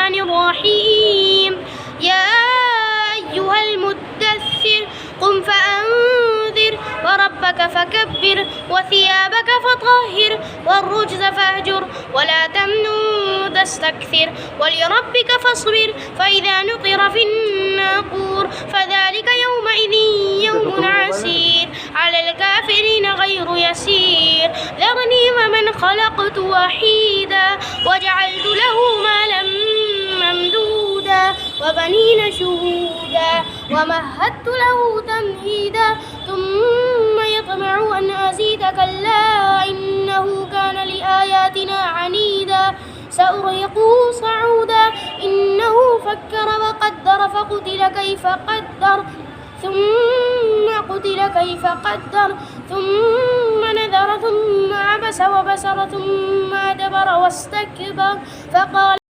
الرحمن الرحيم يا أيها المدثر قم فأنذر وربك فكبر وثيابك فطهر والرجز فاهجر ولا تمنن تستكثر ولربك فاصبر فإذا نقر في الناقور فذلك يومئذ يوم عسير على الكافرين غير يسير ذرني ومن خلقت وحيدا وجعلت له مالا ممدودا وبنين شهودا ومهدت له تمهيدا ثم يطمع أن أزيد كلا إنه كان لآياتنا عنيدا سأرهقه صعودا إنه فكر وقدر فقتل كيف قدر ثم نذر ثم عبس وبسر ثم أدبر واستكبر فقال